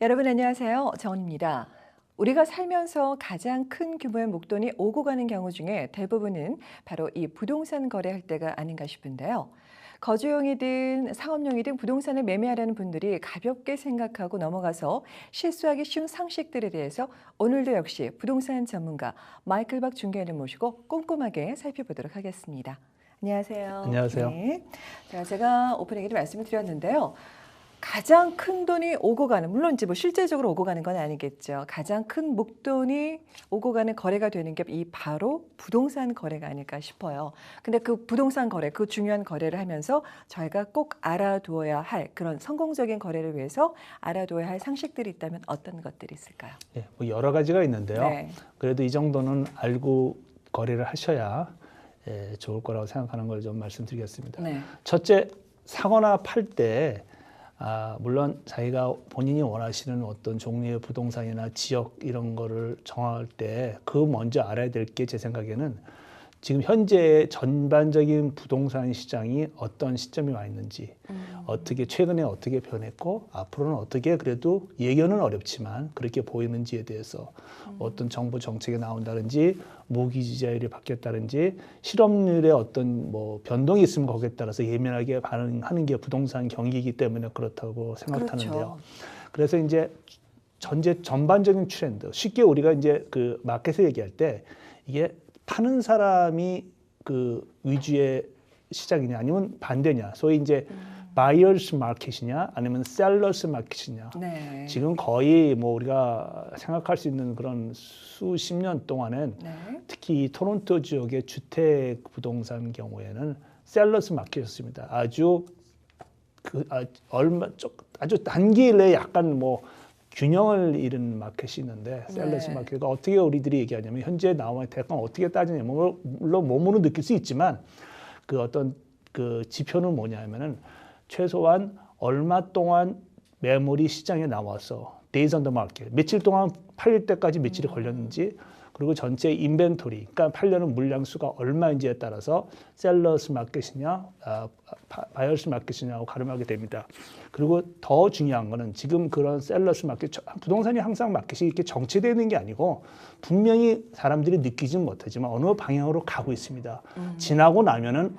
여러분 안녕하세요. 정은입니다. 우리가 살면서 가장 큰 규모의 목돈이 오고 가는 경우 중에 대부분은 바로 이 부동산 거래할 때가 아닌가 싶은데요. 거주용이든 상업용이든 부동산을 매매하려는 분들이 가볍게 생각하고 넘어가서 실수하기 쉬운 상식들에 대해서 오늘도 역시 부동산 전문가 마이클 박 중개인을 모시고 꼼꼼하게 살펴보도록 하겠습니다. 안녕하세요. 안녕하세요. 네. 제가 오프닝에도 말씀을 드렸는데요. 가장 큰 돈이 오고 가는, 물론 이제 뭐 실제적으로 오고 가는 건 아니겠죠. 가장 큰 목돈이 오고 가는 거래가 되는 게 이 바로 부동산 거래가 아닐까 싶어요. 근데 그 부동산 거래, 그 중요한 거래를 하면서 저희가 꼭 알아두어야 할 그런 성공적인 거래를 위해서 알아두어야 할 상식들이 있다면 어떤 것들이 있을까요? 예, 뭐 여러 가지가 있는데요. 네. 그래도 이 정도는 알고 거래를 하셔야 좋을 거라고 생각하는 걸 좀 말씀드리겠습니다. 네. 첫째, 사거나 팔 때 물론 자기가 본인이 원하시는 어떤 종류의 부동산이나 지역 이런 거를 정할 때 그 먼저 알아야 될 게 제 생각에는 지금 현재 전반적인 부동산 시장이 어떤 시점에 와 있는지, 어떻게 최근에 어떻게 변했고 앞으로는 어떻게 그래도 예견은 어렵지만 그렇게 보이는지에 대해서 어떤 정부 정책이 나온다든지 모기 지지율이 바뀌었다든지 실업률에 어떤 뭐 변동이 있으면 거기에 따라서 예민하게 반응하는 게 부동산 경기이기 때문에 그렇다고 생각하는데요. 그렇죠. 그래서 이제 전반적인 트렌드, 쉽게 우리가 이제 그 마켓을 얘기할 때 이게 파는 사람이 그 위주의 시장이냐 아니면 반대냐, 소위 이제 바이어스 마켓이냐 아니면 셀러스 마켓이냐. 네. 지금 거의 뭐 우리가 생각할 수 있는 그런 수십 년 동안은 네. 특히 이 토론토 지역의 주택 부동산 경우에는 셀러스 마켓이었습니다. 아주 아주 단기일 내에 약간 뭐 균형을 잃은 마켓이 있는데 셀러스 네. 마켓가 어떻게 우리들이 얘기하냐면 현재 나와 대강 어떻게 따지냐면 물론 몸으로 느낄 수 있지만 그 어떤 그 지표는 뭐냐면은 최소한 얼마 동안 매물이 시장에 나와서 days on the market 며칠 동안 팔릴 때까지 며칠이 걸렸는지, 그리고 전체 인벤토리, 그러니까 팔려는 물량 수가 얼마인지에 따라서 셀러스 마켓이냐 바이어스 마켓이냐고 가름하게 됩니다. 그리고 더 중요한 거는 지금 그런 셀러스 마켓, 부동산이 항상 마켓이 이렇게 정체되어 있는 게 아니고 분명히 사람들이 느끼지는 못하지만 어느 방향으로 가고 있습니다. 지나고 나면은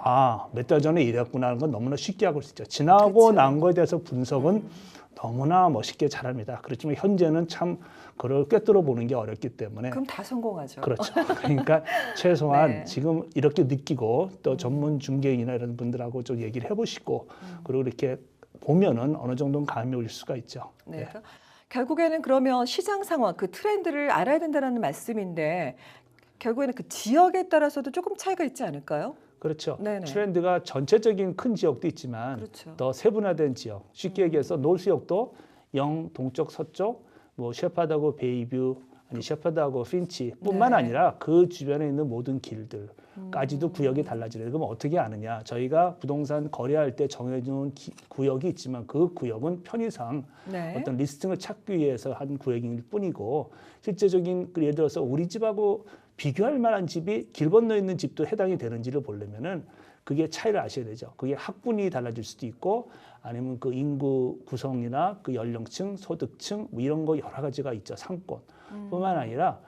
몇 달 전에 이랬구나 하는 건 너무나 쉽게 하고 있죠. 지나고 그쵸. 난 거에 대해서 분석은 너무나 멋있게 잘합니다. 그렇지만 현재는 참 그걸 꿰뚫어 보는 게 어렵기 때문에. 그럼 다 성공하죠. 그렇죠. 그러니까 최소한 네. 지금 이렇게 느끼고 또 전문 중개인이나 이런 분들하고 좀 얘기를 해보시고 그리고 이렇게 보면은 어느 정도는 감이 올 수가 있죠. 네. 네. 그러니까 결국에는 그러면 시장 상황, 그 트렌드를 알아야 된다는 말씀인데 결국에는 그 지역에 따라서도 조금 차이가 있지 않을까요? 그렇죠. 네네. 트렌드가 전체적인 큰 지역도 있지만 그렇죠. 더 세분화된 지역. 쉽게 얘기해서 노스역도 영, 동쪽, 서쪽, 뭐 셰퍼드하고 베이뷰, 아니 셰퍼드하고 핀치뿐만 네. 아니라 그 주변에 있는 모든 길들까지도 구역이 달라지는. 그럼 어떻게 아느냐? 저희가 부동산 거래할 때 정해준 구역이 있지만 그 구역은 편의상 네. 어떤 리스팅을 찾기 위해서 한 구역일 뿐이고, 실제적인 예를 들어서 우리 집하고 비교할 만한 집이 길 건너 있는 집도 해당이 되는지를 보려면은 그게 차이를 아셔야 되죠. 그게 학군이 달라질 수도 있고 아니면 그 인구 구성이나 그 연령층, 소득층 뭐 이런 거 여러 가지가 있죠. 상권뿐만 아니라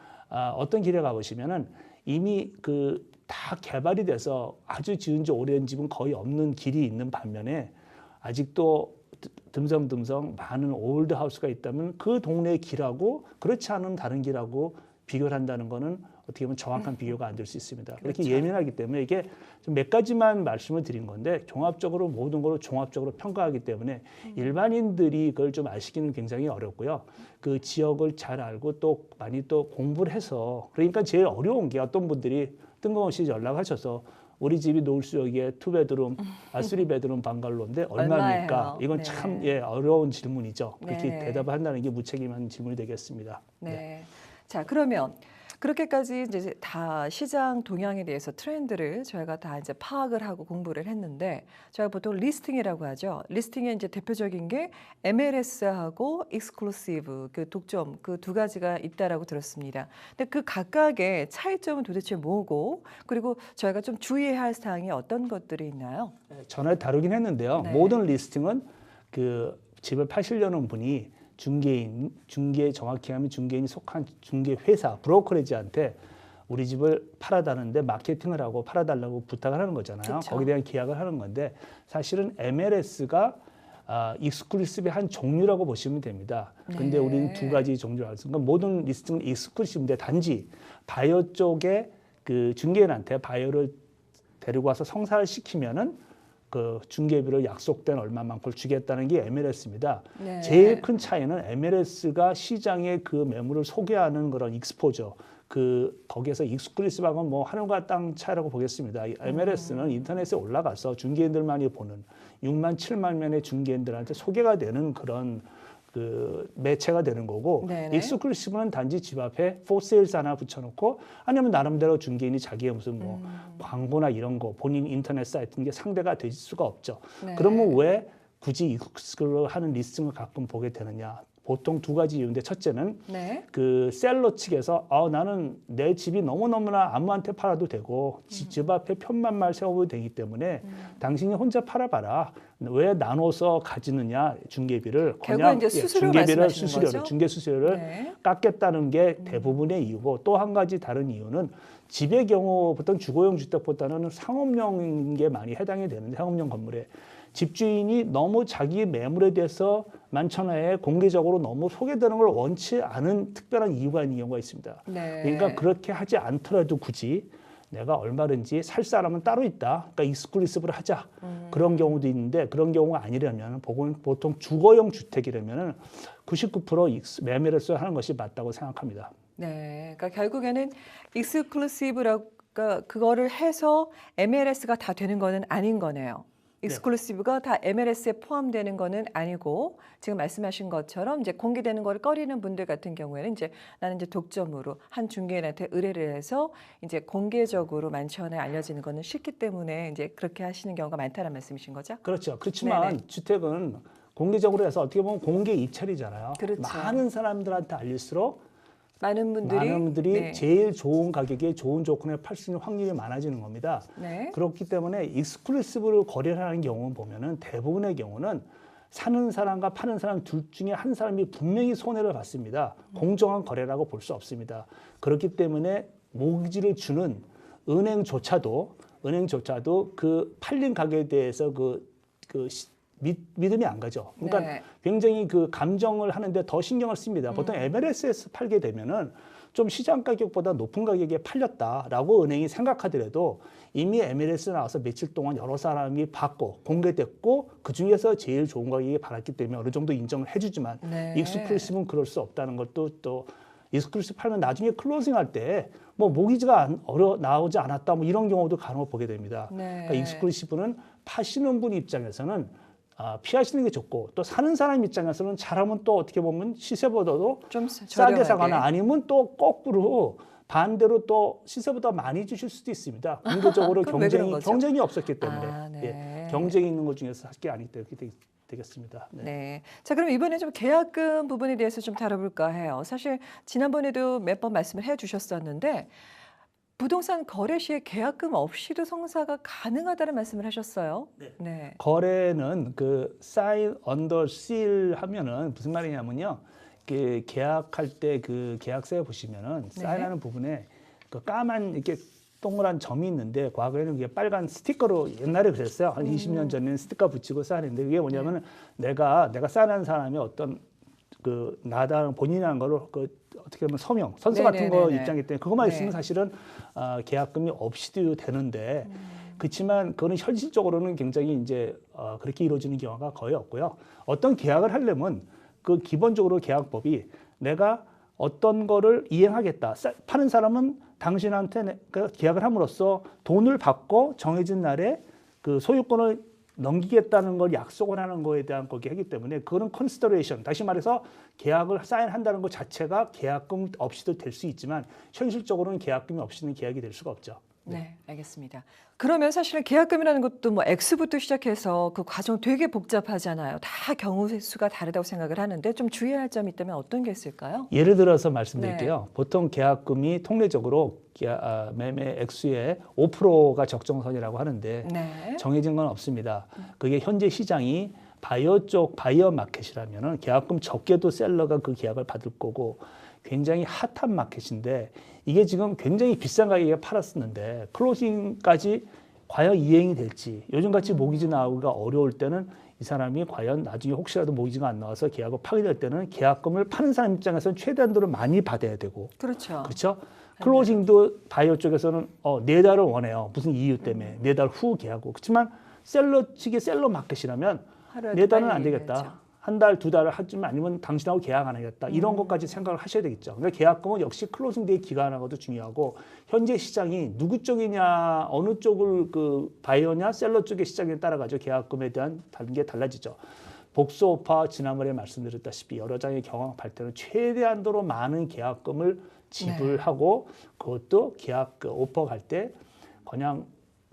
어떤 길에 가보시면은 이미 그 다 개발이 돼서 아주 지은 지 오래된 집은 거의 없는 길이 있는 반면에 아직도 듬성듬성 많은 올드 하우스가 있다면 그 동네 길하고 그렇지 않은 다른 길하고 비교를 한다는 거는 어떻게 보면 정확한 비교가 안 될 수 있습니다. 그렇게 그렇죠. 예민하기 때문에 이게 좀 몇 가지만 말씀을 드린 건데 종합적으로 모든 걸 종합적으로 평가하기 때문에 일반인들이 그걸 좀 아시기는 굉장히 어렵고요. 그 지역을 잘 알고 또 많이 또 공부를 해서, 그러니까 제일 어려운 게 어떤 분들이 뜬금없이 연락하셔서 우리 집이 노을수역에 2베드룸, 3베드룸 방갈로인데 얼마입니까? 얼마예요? 이건 네. 참 어려운 질문이죠. 그렇게 네. 대답을 한다는 게 무책임한 질문이 되겠습니다. 네. 자, 그러면 그렇게까지 이제 다 시장 동향에 대해서 트렌드를 저희가 다 이제 파악을 하고 공부를 했는데, 저희가 보통 리스팅이라고 하죠. 리스팅의 이제 대표적인 게 MLS하고 익스클루시브, 그 독점, 그 두 가지가 있다라고 들었습니다. 근데 그 각각의 차이점은 도대체 뭐고, 그리고 저희가 좀 주의해야 할 사항이 어떤 것들이 있나요? 전에 다루긴 했는데요. 네. 모든 리스팅은 그 집을 파시려는 분이 중개 정확히 하면 중개인이 속한 중개 회사, 브로커리지한테 우리 집을 팔아달라는데 마케팅을 하고 팔아달라고 부탁을 하는 거잖아요. 그쵸. 거기에 대한 계약을 하는 건데 사실은 MLS가 익스클루시브의 한 종류라고 보시면 됩니다. 근데 네. 우리는 두 가지 종류를 알수 있으니까 모든 리스팅은 익스클루시브인데 단지 바이어 쪽에 그 중개인한테 바이어를 데리고 와서 성사를 시키면은 그 중개비를 약속된 얼마만큼 주겠다는 게 MLS입니다. 네. 제일 큰 차이는 MLS가 시장에 그 매물을 소개하는 그런 익스포저, 거기에서 익스클루시브하고는 뭐 하늘과 땅 차이라고 보겠습니다. 이 MLS는 인터넷에 올라가서 중개인들만이 보는 6만 7만 명의 중개인들한테 소개가 되는 그런 그 매체가 되는 거고, 네네. 익스클루시브는 단지 집 앞에 for sale 하나 붙여놓고 아니면 나름대로 중개인이 자기의 무슨 뭐 광고나 이런 거 본인 인터넷 사이트인 게 상대가 될 수가 없죠. 네. 그러면 왜 굳이 익스클루시브를 하는 리스팅을 가끔 보게 되느냐? 보통 두 가지 이유인데 첫째는 네. 그 셀러 측에서 나는 내 집이 너무너무나 아무한테 팔아도 되고 집 앞에 편만말 세워도 되기 때문에 당신이 혼자 팔아봐라. 왜 나눠서 가지느냐 중개비를. 결국은 이제 수수료 말씀하시는 거죠? 중개 수수료를 네. 깎겠다는 게 대부분의 이유고, 또 한 가지 다른 이유는 집의 경우 보통 주거용 주택보다는 상업용인 게 많이 해당이 되는데, 상업용 건물에 집주인이 너무 자기 매물에 대해서 만천하에 공개적으로 너무 소개되는 걸 원치 않은 특별한 이유가 있는 경우가 있습니다. 네. 그러니까 그렇게 하지 않더라도 굳이 내가 얼마든지 살 사람은 따로 있다. 그러니까 익스클루시브를 하자. 그런 경우도 있는데, 그런 경우가 아니라면 보통 주거용 주택이라면 99% 매매를 하는 것이 맞다고 생각합니다. 네. 그러니까 결국에는 익스클루시브라고 그거를 해서 MLS가 다 되는 거는 아닌 거네요. 익스클루시브가 다 MLS에 포함되는 거는 아니고, 지금 말씀하신 것처럼 이제 공개되는 거를 꺼리는 분들 같은 경우에는 이제 나는 이제 독점으로 한 중개인한테 의뢰를 해서 이제 공개적으로 만천하에 알려지는 거는 싫기 때문에 이제 그렇게 하시는 경우가 많다는 말씀이신 거죠? 그렇죠. 그렇지만 네네. 주택은 공개적으로 해서 어떻게 보면 공개 입찰이잖아요. 그렇죠. 많은 사람들한테 알릴수록 많은 분들이 네. 제일 좋은 가격에 좋은 조건에 팔 수 있는 확률이 많아지는 겁니다. 네. 그렇기 때문에 익스클루시브로 거래를 하는 경우 보면은 대부분의 경우는 사는 사람과 파는 사람 둘 중에 한 사람이 분명히 손해를 봤습니다. 공정한 거래라고 볼 수 없습니다. 그렇기 때문에 모기지를 주는 은행조차도 그 팔린 가격에 대해서 믿음이 안 가죠. 그러니까 네. 굉장히 그 감정을 하는데 더 신경을 씁니다. 보통 MLS에서 팔게 되면은 좀 시장 가격보다 높은 가격에 팔렸다라고 은행이 생각하더라도 이미 MLS 나와서 며칠 동안 여러 사람이 봤고 공개됐고 그 중에서 제일 좋은 가격에 팔았기 때문에 어느 정도 인정을 해주지만 네. 익스클루시브는 그럴 수 없다는 것도 또 익스클루시브 팔면 나중에 클로징 할 때 뭐 모기지가 나오지 않았다 뭐 이런 경우도 간혹 보게 됩니다. 네. 그러니까 익스클루시브는 파시는 분 입장에서는 피하시는 게 좋고, 또 사는 사람 입장에서는 잘하면 또 어떻게 보면 시세보다도 좀 싸게 저렴하게. 사거나 아니면 또 거꾸로 반대로 또 시세보다 많이 주실 수도 있습니다. 공개적으로 그럼 왜 그런 거죠? 경쟁이 없었기 때문에 네. 경쟁이 있는 것 중에서 할 게 아니기 때문에 되겠습니다. 네. 네. 자, 그럼 이번에 좀 계약금 부분에 대해서 좀 다뤄볼까 해요. 사실 지난번에도 몇 번 말씀을 해주셨었는데 부동산 거래 시에 계약금 없이도 성사가 가능하다는 말씀을 하셨어요. 네. 거래는 그 sign under seal 하면은 무슨 말이냐면요. 그 계약할 때 그 계약서에 보시면은 사인하는 부분에 그 까만 이렇게 동그란 점이 있는데 과거에는 그게 빨간 스티커로 옛날에 그랬어요. 한 20년 전에는 스티커 붙이고 사인했는데 그게 뭐냐면은 내가 사인한 사람이 어떤 그 나다 본인이라는 거를 어떻게 보면 서명, 선서 같은 거 네네네네. 입장이기 때문에 그것만 있으면 네. 사실은 계약금이 없이도 되는데 그렇지만 그거는 현실적으로는 굉장히 이제 그렇게 이루어지는 경우가 거의 없고요. 어떤 계약을 하려면 그 기본적으로 계약법이 내가 어떤 거를 이행하겠다. 파는 사람은 당신한테 그 계약을 함으로써 돈을 받고 정해진 날에 그 소유권을 넘기겠다는 걸 약속을 하는 거에 대한 거기 하기 때문에 그거는 컨시더레이션, 다시 말해서 계약을 사인한다는 것 자체가 계약금 없이도 될 수 있지만 현실적으로는 계약금이 없이는 계약이 될 수가 없죠. 네, 알겠습니다. 그러면 사실은 계약금이라는 것도 뭐 액수부터 시작해서 그 과정 되게 복잡하잖아요. 다 경우 수가 다르다고 생각을 하는데 좀 주의해야 할 점이 있다면 어떤 게 있을까요? 예를 들어서 말씀드릴게요. 보통 계약금이 통례적으로 매매 액수의 5%가 적정선이라고 하는데 네. 정해진 건 없습니다. 그게 현재 시장이 바이오 쪽 바이어 마켓이라면은 계약금 적게도 셀러가 그 계약을 받을 거고 굉장히 핫한 마켓인데 이게 지금 굉장히 비싼 가격에 팔았었는데 클로징까지 과연 이행이 될지 요즘같이 모기지 나오기가 어려울 때는 이 사람이 과연 나중에 혹시라도 모기지가 안 나와서 계약을 파기될 때는 계약금을 파는 사람 입장에서는 최대한도로 많이 받아야 되고 그렇죠. 그렇죠? 클로징도 바이오 쪽에서는 4달을 원해요. 무슨 이유 때문에 4달 후 계약하고 그렇지만 셀러 측의 셀러 마켓이라면 하루라도 4달은 빨리 안 되겠다. 해야죠. 한 달, 2달을 하지만 아니면 당신하고 계약 안 하겠다. 이런 것까지 생각을 하셔야 되겠죠. 그러니까 계약금은 역시 클로징 데이 기간하고도 중요하고 현재 시장이 누구 쪽이냐, 어느 쪽을 그 바이어냐, 셀러 쪽의 시장에 따라 가지고 계약금에 대한 다른 게 달라지죠. 복수 오파 지난번에 말씀드렸다시피 여러 장의 경험할 때는 최대한도로 많은 계약금을 지불하고 그것도 계약 그 오퍼 갈 때 그냥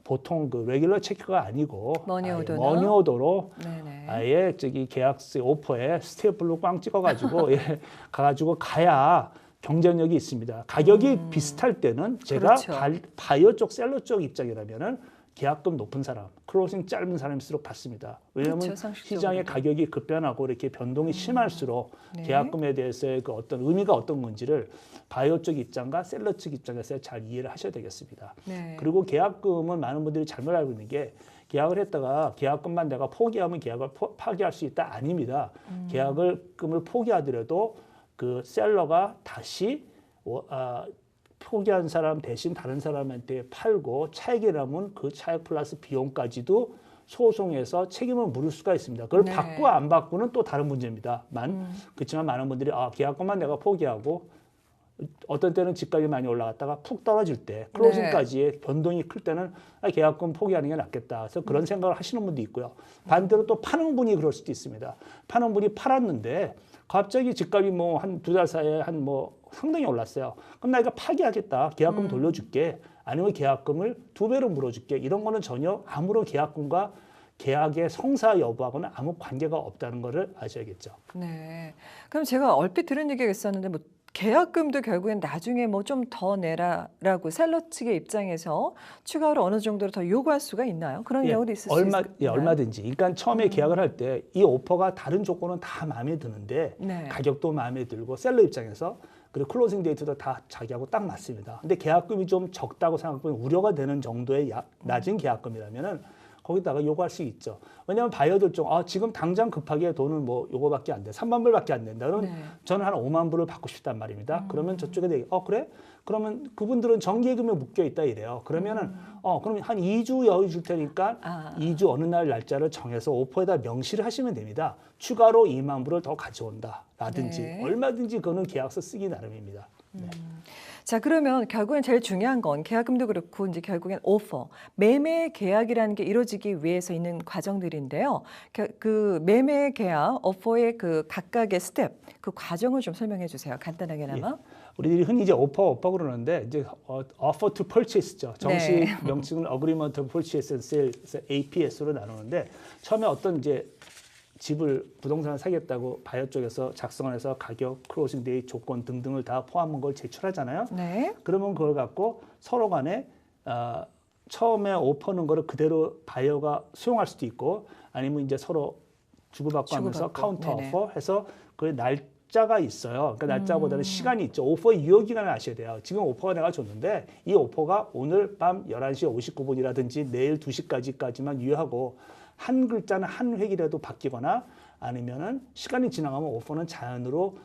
보통 그 레귤러 체크가 아니고 머니오더로 네네. 아예 저기 계약서 오퍼에 스테이플로 꽝 찍어가지고 예, 가가지고 가야 경쟁력이 있습니다. 가격이 비슷할 때는 제가 그렇죠. 바이어 쪽 셀러 쪽 입장이라면은 계약금 높은 사람, 클로징 짧은 사람일수록 받습니다. 왜냐하면 그렇죠, 상식적으로도. 시장의 가격이 급변하고 이렇게 변동이 심할수록 네. 계약금에 대해서의 그 어떤 의미가 어떤 건지를 바이오 쪽 입장과 셀러 측 입장에서 잘 이해를 하셔야 되겠습니다. 네. 그리고 계약금은 많은 분들이 잘못 알고 있는 게 계약을 했다가 계약금만 내가 포기하면 계약을 파기할 수 있다 아닙니다. 계약금을 포기하더라도 그 셀러가 다시 포기한 사람 대신 다른 사람한테 팔고 차익이 나면 그 차익 플러스 비용까지도 소송에서 책임을 물을 수가 있습니다. 그걸 네. 받고 안 받고는 또 다른 문제입니다. 그렇지만 많은 분들이 계약금만 내가 포기하고 어떤 때는 집값이 많이 올라갔다가 푹 떨어질 때 클로징까지의 변동이 클 때는 계약금 포기하는 게 낫겠다. 그래서 그런 생각을 하시는 분도 있고요. 반대로 또 파는 분이 그럴 수도 있습니다. 파는 분이 팔았는데 갑자기 집값이 뭐 한 2달 사이에 한 뭐 상당히 올랐어요. 그럼 나 이거 파기하겠다. 계약금 돌려줄게. 아니면 계약금을 2배로 물어줄게. 이런 거는 전혀 아무런 계약금과 계약의 성사 여부하고는 아무 관계가 없다는 거를 아셔야겠죠. 네. 그럼 제가 얼핏 들은 얘기가 있었는데 뭐 계약금도 결국엔 나중에 뭐 좀 더 내라라고 셀러 측의 입장에서 추가로 어느 정도로 더 요구할 수가 있나요? 그런 경우도 있을 수 있나요? 얼마든지. 그러니까 처음에 계약을 할 때 이 오퍼가 다른 조건은 다 마음에 드는데 네. 가격도 마음에 들고 셀러 입장에서 그리고 클로징 데이트도 다 자기하고 딱 맞습니다. 근데 계약금이 좀 적다고 생각하면 우려가 되는 정도의 낮은 계약금이라면은 거기다가 요구할 수 있죠. 왜냐하면 바이어들 중 지금 당장 급하게 돈은 뭐 요거밖에 안 돼. 3만 불밖에 안 된다. 그럼 네. 저는 한 5만 불을 받고 싶단 말입니다. 그러면 저쪽에 그래? 그러면 그분들은 정기예금에 묶여 있다 이래요. 그러면은 그러면 한 2주 여유 줄 테니까 2주 어느 날 날짜를 정해서 오퍼에다 명시를 하시면 됩니다. 추가로 2만 불을 더 가져온다라든지 네. 얼마든지 그거는 계약서 쓰기 나름입니다. 네. 자, 그러면 결국엔 제일 중요한 건 계약금도 그렇고 이제 결국엔 오퍼, 매매 계약이라는 게 이루어지기 위해서 있는 과정들인데요. 그 매매 계약, 오퍼의 그 각각의 스텝, 그 과정을 좀 설명해 주세요. 간단하게나마. 우리들이 흔히 이제 오퍼 그러는데 이제 offer to purchase죠. 정식 네. 명칭은 agreement to purchase and sale, APS로 나누는데 처음에 어떤 이제 집을 부동산을 사겠다고 바이어 쪽에서 작성을 해서 가격, 클로징 데이, 조건 등등을 다 포함한 걸 제출하잖아요. 네. 그러면 그걸 갖고 서로 간에 처음에 오퍼는 거를 그대로 바이어가 수용할 수도 있고 아니면 이제 서로 주고받고 하면서 카운터 네네. 오퍼 해서 그 날짜가 있어요. 그러니까 날짜보다는 시간이 있죠. 오퍼의 유효 기간을 아셔야 돼요. 지금 오퍼가 내가 줬는데 이 오퍼가 오늘 밤 11시 59분이라든지 내일 2시까지만 유효하고 한 글자는 한 획이라도 바뀌거나 아니면은 시간이 지나가면 오퍼는 자연적으로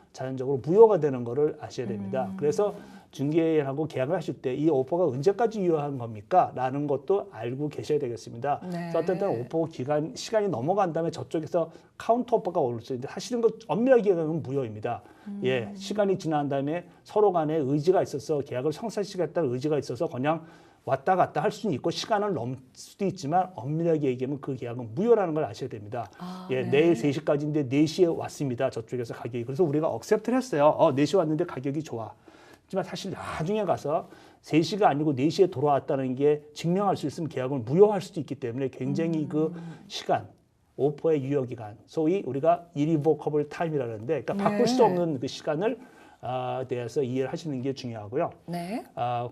무효가 되는 거를 아셔야 됩니다. 그래서 중개하고 계약을 하실 때 이 오퍼가 언제까지 유효한 겁니까? 라는 것도 알고 계셔야 되겠습니다. 네. 그래서 어떤 때는 오퍼 시간이 넘어간 다음에 저쪽에서 카운터 오퍼가 올 수 있는데 사실은 그 엄밀하게 얘기하면 무효입니다. 예, 시간이 지난 다음에 서로 간에 의지가 있어서 계약을 성사시키겠다는 의지가 있어서 그냥 왔다 갔다 할 수는 있고 시간을 넘을 수도 있지만 엄밀하게 얘기하면 그 계약은 무효라는 걸 아셔야 됩니다. 예, 네. 내일 3시까지인데 4시에 왔습니다. 저쪽에서 가격이. 그래서 우리가 억셉트를 했어요. 4시 왔는데 가격이 좋아. 하지만 사실 나중에 가서 3시가 아니고 4시에 돌아왔다는 게 증명할 수 있으면 계약을 무효할 수도 있기 때문에 굉장히 그 시간, 오퍼의 유효기간, 소위 우리가 irrevocable time이라고 하는데 그러니까 바꿀 수 없는 그 시간을 대해서 이해를 하시는 게 중요하고요. 네.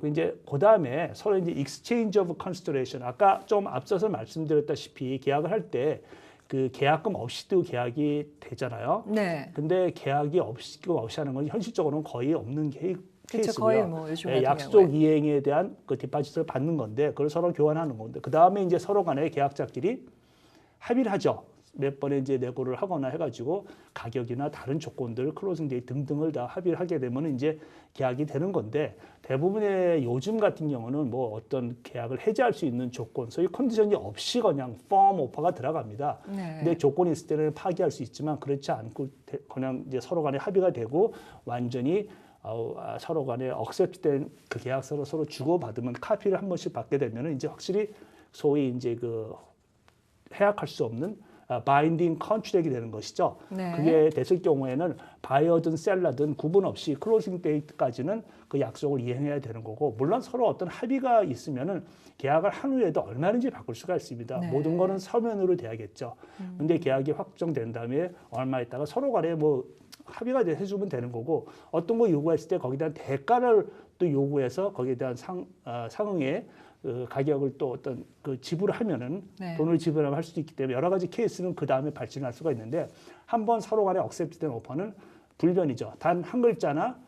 이제 그 다음에 서로 이제 exchange of consideration. 아까 좀 앞서서 말씀드렸다시피 계약을 할 때 그 계약금 없이도 계약이 되잖아요. 네. 근데 계약이 없이 하는 건 현실적으로는 거의 없는 그렇죠. 케이스고요. 거의 뭐 요즘 같은 약속 경우에. 이행에 대한 그 디파짓을 받는 건데 그걸 서로 교환하는 건데 그 다음에 이제 서로 간에 계약자끼리 합의를 하죠. 몇 번에 이제 내고를 하거나 해가지고 가격이나 다른 조건들, 클로징 데이 등등을 다 합의를 하게 되면 이제 계약이 되는 건데 대부분의 요즘 같은 경우는 뭐 어떤 계약을 해지할 수 있는 조건, 소위 컨디션이 없이 그냥 펌 오퍼가 들어갑니다. 네. 근데 조건이 있을 때는 파기할 수 있지만 그렇지 않고 그냥 이제 서로 간에 합의가 되고 완전히 서로 간에 억셉트된 그 계약서를 서로 주고받으면 카피를 한 번씩 받게 되면 이제 확실히 소위 이제 그 해약할 수 없는 바인딩 컨트랙이 되는 것이죠. 네. 그게 됐을 경우에는 바이어든 셀러든 구분 없이 클로징 데이트까지는 그 약속을 이행해야 되는 거고 물론 서로 어떤 합의가 있으면은 계약을 한 후에도 얼마든지 바꿀 수가 있습니다. 네. 모든 거는 서면으로 돼야겠죠. 근데 계약이 확정된 다음에 얼마 있다가 서로 간에 뭐 합의가 해주면 되는 거고 어떤 거 요구했을 때 거기에 대한 대가를 또 요구해서 거기에 대한 상응의 그 가격을 또 어떤 그 지불을 하면은 네. 돈을 지불하면 할 수도 있기 때문에 여러 가지 케이스는 그 다음에 발전할 수가 있는데 한번 서로 간에 억셉트된 오퍼는 불변이죠. 단 한 글자나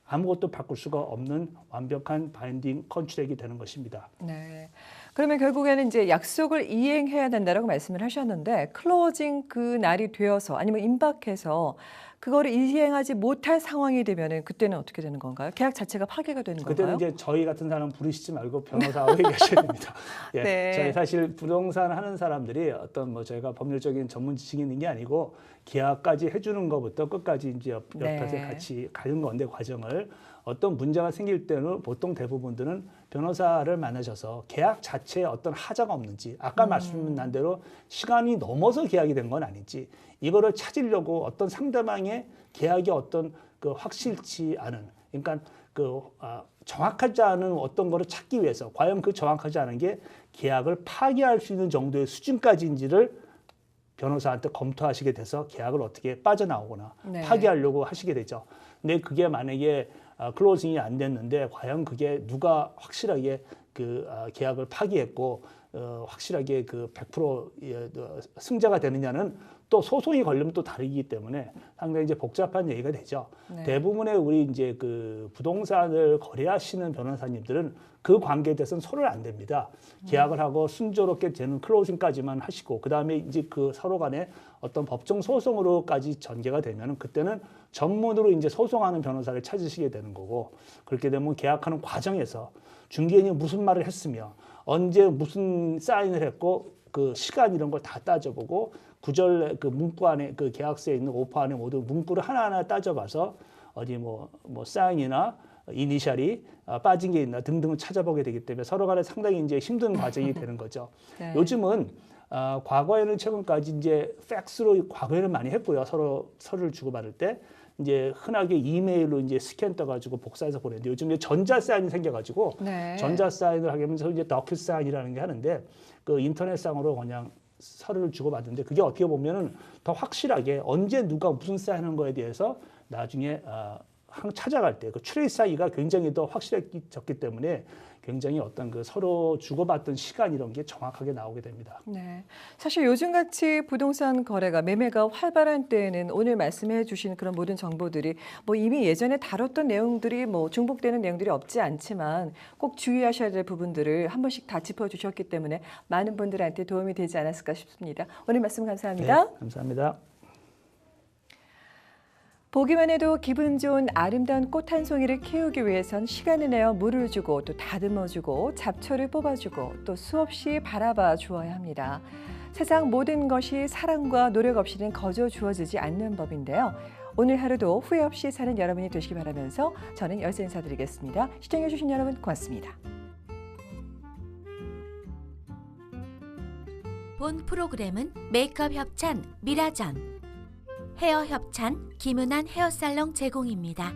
아무것도 바꿀 수가 없는 완벽한 바인딩 컨트랙이 되는 것입니다. 네. 그러면 결국에는 이제 약속을 이행해야 된다라고 말씀을 하셨는데 클로징 그 날이 되어서 아니면 임박해서 그거를 이행하지 못할 상황이 되면은 그때는 어떻게 되는 건가요? 계약 자체가 파기가 되는 그때는 건가요? 이제 저희 같은 사람 부르시지 말고 변호사하고 얘기하셔야 됩니다. 예, 네. 저희 사실 부동산 하는 사람들이 어떤 뭐 저희가 법률적인 전문 지식이 있는 게 아니고 계약까지 해주는 것부터 끝까지 이제 옆에서 네. 같이 가는 건데 과정을 어떤 문제가 생길 때는 보통 대부분들은 변호사를 만나셔서 계약 자체에 어떤 하자가 없는지 아까 말씀난 대로 시간이 넘어서 계약이 된 건 아닌지 이거를 찾으려고 어떤 상대방의 계약이 어떤 그 확실치 않은 그러니까 정확하지 않은 어떤 거를 찾기 위해서 과연 그 정확하지 않은 게 계약을 파기할 수 있는 정도의 수준까지인지를 변호사한테 검토하시게 돼서 계약을 어떻게 빠져나오거나 네. 파기하려고 하시게 되죠. 근데 그게 만약에 클로징이 안 됐는데 과연 그게 누가 확실하게 그 계약을 파기했고 확실하게 그 100% 승자가 되느냐는 또 소송이 걸리면 또 다르기 때문에 상당히 이제 복잡한 얘기가 되죠. 네. 대부분의 우리 이제 그 부동산을 거래하시는 변호사님들은 그 관계에 대해서는 손을 안 댑니다. 계약을 하고 순조롭게 되는 클로징까지만 하시고 그 다음에 이제 그 서로 간에 어떤 법정 소송으로까지 전개가 되면은 그때는 전문으로 이제 소송하는 변호사를 찾으시게 되는 거고 그렇게 되면 계약하는 과정에서 중개인이 무슨 말을 했으며 언제 무슨 사인을 했고 그 시간 이런 걸 다 따져보고 구절 그 문구 안에 그 계약서에 있는 오퍼 안에 모든 문구를 하나하나 따져봐서 어디 뭐 사인이나 이니셜이 빠진 게 있나 등등을 찾아보게 되기 때문에 서로 간에 상당히 이제 힘든 과정이 되는 거죠. 네. 요즘은 과거에는 최근까지 이제 팩스로 과거에는 많이 했고요. 서류를 주고받을 때 이제 흔하게 이메일로 이제 스캔 떠가지고 복사해서 보내는데 요즘 이제 전자 사인이 생겨가지고 네. 전자 사인을 하게 되면서 이제 더큐 사인이라는 게 하는데 그 인터넷상으로 그냥 서류를 주고받는데 그게 어떻게 보면은 더 확실하게 언제 누가 무슨 사인한 거에 대해서 나중에 찾아갈 때 그 트레이스 사이가 굉장히 더 확실해졌기 때문에 굉장히 어떤 그 서로 주고받던 시간 이런 게 정확하게 나오게 됩니다. 네. 사실 요즘같이 부동산 거래가 매매가 활발한 때에는 오늘 말씀해 주신 그런 모든 정보들이 뭐 이미 예전에 다뤘던 내용들이 뭐 중복되는 내용들이 없지 않지만 꼭 주의하셔야 될 부분들을 한 번씩 다 짚어주셨기 때문에 많은 분들한테 도움이 되지 않았을까 싶습니다. 오늘 말씀 감사합니다. 네, 감사합니다. 보기만 해도 기분 좋은 아름다운 꽃 한 송이를 키우기 위해선 시간을 내어 물을 주고 또 다듬어주고 잡초를 뽑아주고 또 수없이 바라봐 주어야 합니다. 세상 모든 것이 사랑과 노력 없이는 거저 주어지지 않는 법인데요. 오늘 하루도 후회 없이 사는 여러분이 되시기 바라면서 저는 여기서 인사드리겠습니다. 시청해주신 여러분 고맙습니다. 본 프로그램은 메이크업 협찬 미라전, 헤어 협찬 김은한 헤어살롱 제공입니다.